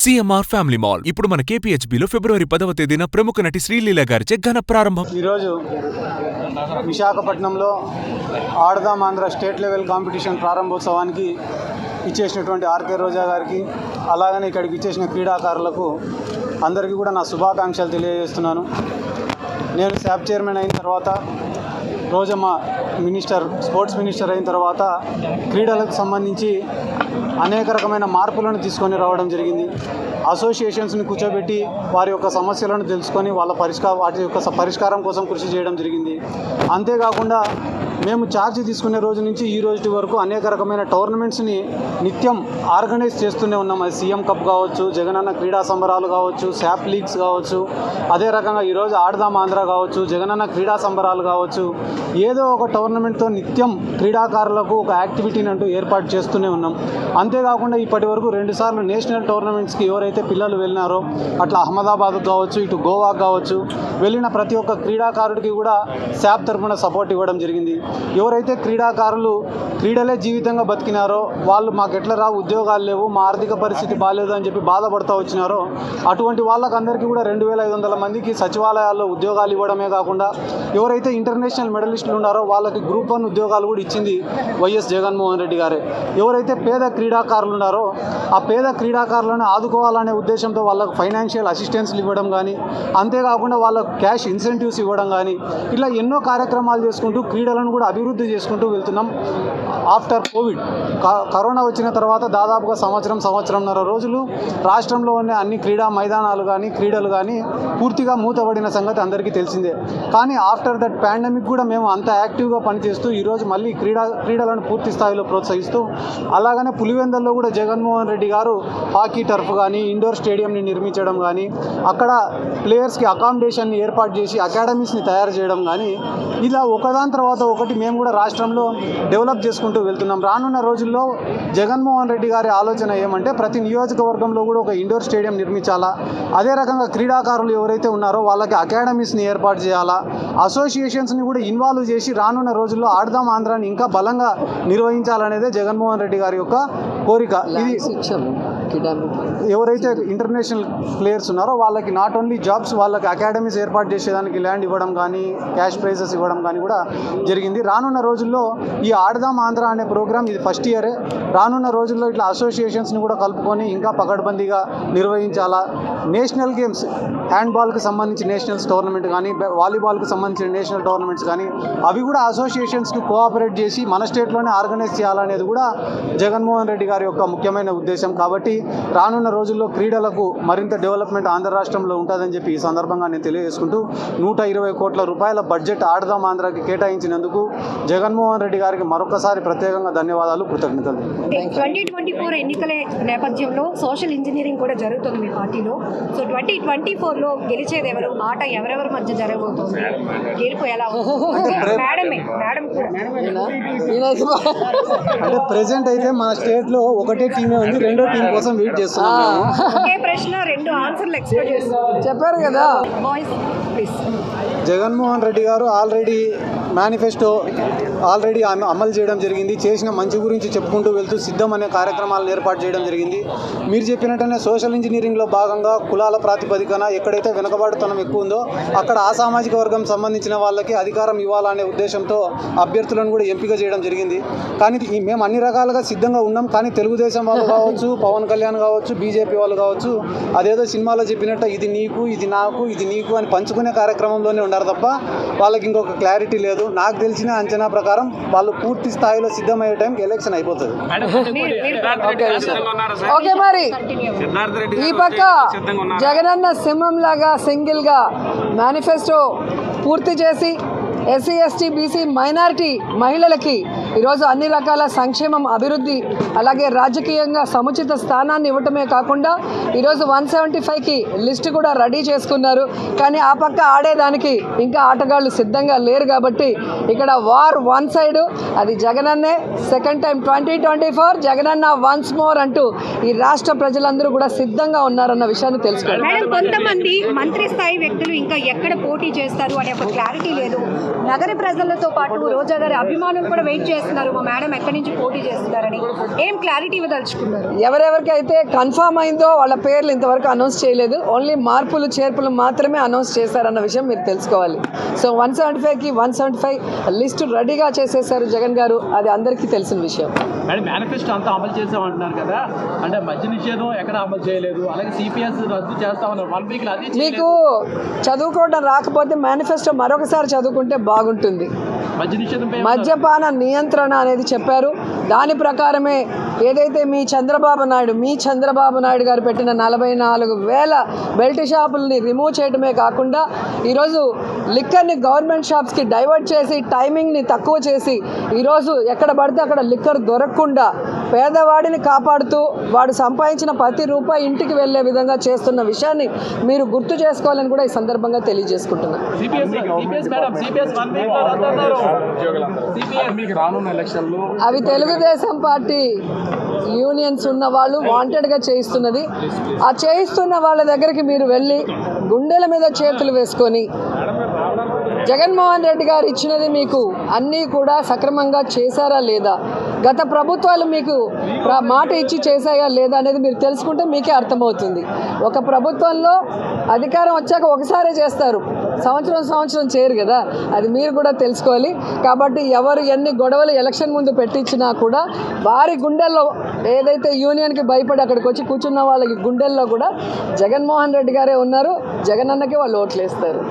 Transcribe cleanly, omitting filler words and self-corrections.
CMR family mall ఇప్పుడు మన కేపీహెచ్బీలో ఫిబ్రవరి 10వ తేదీన ప్రముఖ నటి శ్రీలీల గారిచే ఘన ప్రారంభం. ఈరోజు విశాఖపట్నంలో ఆడదాం ఆంధ్ర స్టేట్ లెవెల్ కాంపిటీషన్ ప్రారంభోత్సవానికి ఇచ్చేసినటువంటి ఆర్కే రోజా గారికి, అలాగనే ఇక్కడికి ఇచ్చేసిన క్రీడాకారులకు అందరికీ కూడా నా శుభాకాంక్షలు తెలియజేస్తున్నాను. నేను శాప్ చైర్మన్ అయిన తర్వాత, రోజమ్మ స్పోర్ట్స్ మినిస్టర్ అయిన తర్వాత క్రీడలకు సంబంధించి అనేక రకమైన మార్పులను తీసుకొని రావడం జరిగింది. అసోసియేషన్స్ని కూర్చోబెట్టి వారి యొక్క సమస్యలను తెలుసుకొని వాటి యొక్క పరిష్కారం కోసం కృషి చేయడం జరిగింది. అంతేకాకుండా మేము ఛార్జ్ తీసుకునే రోజు నుంచి ఈ రోజు వరకు అనేక రకమైన టోర్నమెంట్స్ని నిత్యం ఆర్గనైజ్ చేస్తూనే ఉన్నాం. అది సీఎం కప్ కావచ్చు, జగనన్న క్రీడా సంబరాలు కావచ్చు, శాప్ లీగ్స్ కావచ్చు, అదే రకంగా ఈరోజు ఆడదాం ఆంధ్ర కావచ్చు, జగనన్న క్రీడా సంబరాలు కావచ్చు, ఏదో ఒక టోర్నమెంట్తో నిత్యం క్రీడాకారులకు ఒక యాక్టివిటీని అంటూ ఏర్పాటు చేస్తూనే ఉన్నాం. అంతేకాకుండా ఇప్పటి వరకు 2 సార్లు నేషనల్ టోర్నమెంట్స్కి ఎవరైతే పిల్లలు వెళ్ళినారో, అట్లా అహ్మదాబాద్ కావచ్చు, ఇటు గోవా కావచ్చు, వెళ్ళిన ప్రతి ఒక్క క్రీడాకారుడికి కూడా శాప్ తరఫున సపోర్ట్ ఇవ్వడం జరిగింది. ఎవరైతే క్రీడాకారులు క్రీడలే జీవితంగా బతికినారో, వాళ్ళు మాకు ఎట్లా రావు, ఉద్యోగాలు లేవు, మా ఆర్థిక పరిస్థితి బాగాలేదు అని చెప్పి బాధపడుతూ వచ్చినారో, అటువంటి వాళ్ళకందరికీ కూడా 2500 మందికి సచివాలయాల్లో ఉద్యోగాలు ఇవ్వడమే కాకుండా, ఎవరైతే ఇంటర్నేషనల్ మెడలిస్టులు ఉన్నారో వాళ్ళకి గ్రూప్ 1 ఉద్యోగాలు కూడా ఇచ్చింది వైఎస్ జగన్మోహన్ రెడ్డి గారే. ఎవరైతే పేద క్రీడాకారులు ఉన్నారో ఆ పేద క్రీడాకారులను ఆదుకోవాలనే ఉద్దేశంతో వాళ్ళకు ఫైనాన్షియల్ అసిస్టెన్స్లు ఇవ్వడం కానీ, అంతేకాకుండా వాళ్ళకు క్యాష్ ఇన్సెంటివ్స్ ఇవ్వడం కానీ, ఇట్లా ఎన్నో కార్యక్రమాలు చేసుకుంటూ క్రీడలను కూడా అభివృద్ధి చేసుకుంటూ వెళ్తున్నాం. ఆఫ్టర్ కోవిడ్ కరోనా వచ్చిన తర్వాత దాదాపుగా సంవత్సరంన్నర రోజులు రాష్ట్రంలో ఉన్న అన్ని క్రీడా మైదానాలు కానీ క్రీడలు కానీ పూర్తిగా మూతపడిన సంగతి అందరికీ తెలిసిందే. కానీ ఆఫ్టర్ దట్ పాండమిక్ కూడా మేము అంత యాక్టివ్గా పనిచేస్తూ ఈరోజు మళ్ళీ క్రీడలను పూర్తి స్థాయిలో ప్రోత్సహిస్తూ, అలాగనే పులివెందుల్లో కూడా జగన్మోహన్ రెడ్డి గారు హాకీ టర్ఫ్ కానీ ఇండోర్ స్టేడియంని నిర్మించడం కానీ, అక్కడ ప్లేయర్స్కి అకామిడేషన్ని ఏర్పాటు చేసి అకాడమీస్ని తయారు చేయడం కానీ, ఇలా ఒకదాని తర్వాత ఒకటి మేము కూడా రాష్ట్రంలో డెవలప్ చేసుకుంటూ వెళ్తున్నాం. రానున్న రోజుల్లో జగన్మోహన్ రెడ్డి గారి ఆలోచన ఏమంటే ప్రతి నియోజకవర్గంలో కూడా ఒక ఇండోర్ స్టేడియం నిర్మించాలా, అదే రకంగా క్రీడాకారులు ఎవరైతే ఉన్నారో వాళ్ళకి అకాడమీస్ని ఏర్పాటు చేయాలా, అసోసియేషన్స్ని కూడా ఇన్వాల్వ్ చేసి రానున్న రోజుల్లో ఆడదాం ఆంధ్రాని ఇంకా బలంగా నిర్వహించాలనేదే జగన్మోహన్ రెడ్డి గారి యొక్క కోరిక. ఇది ఎవరైతే ఇంటర్నేషనల్ ప్లేయర్స్ ఉన్నారో వాళ్ళకి నాట్ ఓన్లీ జాబ్స్, వాళ్ళకి అకాడమీస్ ఏర్పాటు చేసేదానికి ల్యాండ్ ఇవ్వడం కానీ, క్యాష్ ప్రైజెస్ ఇవ్వడం కానీ కూడా జరిగింది. రానున్న రోజుల్లో ఈ ఆడదాం ఆంధ్ర అనే ప్రోగ్రామ్ ఇది ఫస్ట్ ఇయరే. రానున్న రోజుల్లో ఇట్లా అసోసియేషన్స్ని కూడా కలుపుకొని ఇంకా పకడ్బందీగా నిర్వహించాలా. నేషనల్ గేమ్స్, హ్యాండ్బాల్కి సంబంధించి నేషనల్స్ టోర్నమెంట్ కానీ, వాలీబాల్కి సంబంధించిన నేషనల్ టోర్నమెంట్స్ కానీ, అవి కూడా అసోసియేషన్స్కి కోఆపరేట్ చేసి మన స్టేట్లోనే ఆర్గనైజ్ చేయాలనేది కూడా జగన్మోహన్ రెడ్డి గారి యొక్క ముఖ్యమైన ఉద్దేశం. కాబట్టి రానున్న రోజుల్లో క్రీడలకు మరింత డెవలప్మెంట్ ఆంధ్ర రాష్ట్రంలో ఉంటుందని చెప్పి ఈ సందర్భంగా నేను తెలియజేసుకుంటూ 120 కోట్ల రూపాయల బడ్జెట్ ఆడదాం ఆంధ్రాకి కేటాయించినందుకు జగన్మోహన్ రెడ్డి గారికి మరొకసారి ప్రత్యేకంగా ధన్యవాదాలు, కృతజ్ఞతలు. 2024 ఎన్నికల నేపథ్యంలో సోషల్ ఇంజనీరింగ్ కూడా జరుగుతుంది మీ పార్టీలో. సో 2024లో గెలిచేది ఎవరు, మాట ఎవరెవరి మధ్య జరగబోతుంది, గెలుపు ఎలా అంటే ప్రెసెంట్ అయితే మా స్టేట్లో ఒకటే టీమే ఉంది, రెండో టీం కోసం వెయిట్ చేస్తున్నాం. ఒకే ప్రశ్న 2 ఆన్సర్లు ఎక్స్పెక్ట్ చేస్తున్నారు, చెప్పారు కదా బాయ్స్ ప్లీజ్. జగన్మోహన్ రెడ్డి గారు మేనిఫెస్టో ఆల్రెడీ అమలు చేయడం జరిగింది. చేసిన మంచి గురించి చెప్పుకుంటూ వెళ్తూ సిద్ధం అనే కార్యక్రమాలను ఏర్పాటు చేయడం జరిగింది. మీరు చెప్పినట్టనే సోషల్ ఇంజనీరింగ్లో భాగంగా కులాల ప్రాతిపదికన ఎక్కడైతే వెనుకబాటుతనం ఎక్కువ ఉందో అక్కడ ఆ సామాజిక వర్గం సంబంధించిన వాళ్ళకి అధికారం ఇవ్వాలనే ఉద్దేశంతో అభ్యర్థులను కూడా ఎంపిక చేయడం జరిగింది. కానీ మేము అన్ని రకాలుగా సిద్ధంగా ఉన్నాం. కానీ తెలుగుదేశం వాళ్ళు కావచ్చు, పవన్ కళ్యాణ్ కావచ్చు, బీజేపీ వాళ్ళు కావచ్చు, అదేదో సినిమాలో చెప్పినట్టు ఇది నీకు, ఇది నాకు, ఇది నీకు అని పంచుకునే కార్యక్రమంలోనే ఉన్నారు తప్ప వాళ్ళకి ఇంకొక క్లారిటీ లేదు. నాకు తెలిసిన అంచనా ప్రకారం వాళ్ళు పూర్తి స్థాయిలో సిద్ధమయ్యే టైంకి ఎలక్షన్ అయిపోతుంది. ఓకే, మరి ఈ పక్క జగనన్న సింహం లాగా సింగిల్ గా మేనిఫెస్టో పూర్తి చేసి ఎస్సీ ఎస్టీ బీసీ మైనారిటీ మహిళలకి ఈరోజు అన్ని రకాల సంక్షేమం, అభివృద్ధి, అలాగే రాజకీయంగా సముచిత స్థానాన్ని ఇవ్వటమే కాకుండా ఈరోజు 175కి లిస్ట్ కూడా రెడీ చేసుకున్నారు. కానీ ఆ పక్క ఆడేదానికి ఇంకా ఆటగాళ్ళు సిద్ధంగా లేరు. కాబట్టి ఇక్కడ వార్ వన్ సైడ్, అది జగనన్నే. Second time 2024 Jagananna once more అంటూ ఈ రాష్ట్ర ప్రజలందరూ కూడా సిద్ధంగా ఉన్నారన్న విషయాన్ని తెలుసుకోవాలి. మేడం, కొంతమంది మంత్రి స్థాయి వ్యక్తులు ఇంకా ఎక్కడ పోటీ చేస్తారు అనే ఒక క్లారిటీ లేదు. నగర ప్రజలతో పాటు రోజా గారి అభిమానులు కూడా వెయిట్ చేస్తారు. చేస్తున్నారు, మా మేడం ఎక్కడి నుంచి పోటీ చేస్తున్నారని ఏం క్లారిటీ ఇవ్వదలుచుకున్నారు? ఎవరెవరికైతే కన్ఫామ్ అయిందో వాళ్ళ పేర్లు ఇంతవరకు అనౌన్స్ చేయలేదు. ఓన్లీ మార్పులు చేర్పులు మాత్రమే అనౌన్స్ చేశారన్న విషయం మీరు తెలుసుకోవాలి. సో 175కి 175 లిస్టు రెడీగా చేసేసారు జగన్ గారు, అది అందరికీ తెలిసిన విషయం. మేడం మేనిఫెస్టో అంతా అమలు చేసామంటున్నారు కదా, అంటే మద్య నిషేధం ఎక్కడ అమలు చేయలేదు, అలాగే సిపిఎస్ రద్దు చేస్తామన్నారు 1 వీక్లో, అది మీకు చదువుకోవడం రాకపోతే మేనిఫెస్టో మరొకసారి చదువుకుంటే బాగుంటుంది. మద్య నిషేధం మద్యపాన నియంత్రణ అనేది చెప్పారు. దాని ప్రకారమే ఏదైతే మీ చంద్రబాబు నాయుడు గారు పెట్టిన 44,000 బెల్ట్ షాపుల్ని రిమూవ్ చేయడమే కాకుండా ఈరోజు లిక్కర్ని గవర్నమెంట్ షాప్స్కి డైవర్ట్ చేసి టైమింగ్ని తక్కువ చేసి ఈరోజు ఎక్కడ పడితే అక్కడ లిక్కర్ దొరకకుండా పేదవాడిని కాపాడుతూ వాడు సంపాదించిన ప్రతి రూపాయి ఇంటికి వెళ్ళే విధంగా చేస్తున్న విషయాన్ని మీరు గుర్తు చేసుకోవాలని కూడా ఈ సందర్భంగా తెలియజేసుకుంటున్నాను. అవి తెలుగుదేశం పార్టీ యూనియన్స్ ఉన్న వాళ్ళు వాంటెడ్గా చేయిస్తున్నది. ఆ చేయిస్తున్న వాళ్ళ దగ్గరికి మీరు వెళ్ళి గుండెల మీద చేతులు వేసుకొని జగన్మోహన్ రెడ్డి గారు ఇచ్చినది మీకు అన్నీ కూడా సక్రమంగా చేశారా లేదా, గత ప్రభుత్వాలు మీకు మాట ఇచ్చి చేశాయా లేదా అనేది మీరు తెలుసుకుంటే మీకే అర్థమవుతుంది. ఒక ప్రభుత్వంలో అధికారం వచ్చాక ఒకసారే చేస్తారు, సంవత్సరం చేయరు కదా, అది మీరు కూడా తెలుసుకోవాలి. కాబట్టి ఎవరు ఎన్ని గొడవలు ఎలక్షన్ ముందు పెట్టించినా కూడా వారి గుండెల్లో ఏదైతే యూనియన్కి భయపడి అక్కడికి వచ్చి కూర్చున్న వాళ్ళకి గుండెల్లో కూడా జగన్మోహన్ రెడ్డి గారే ఉన్నారు, జగన్ అన్నకే వాళ్ళు ఓట్లు వేస్తారు.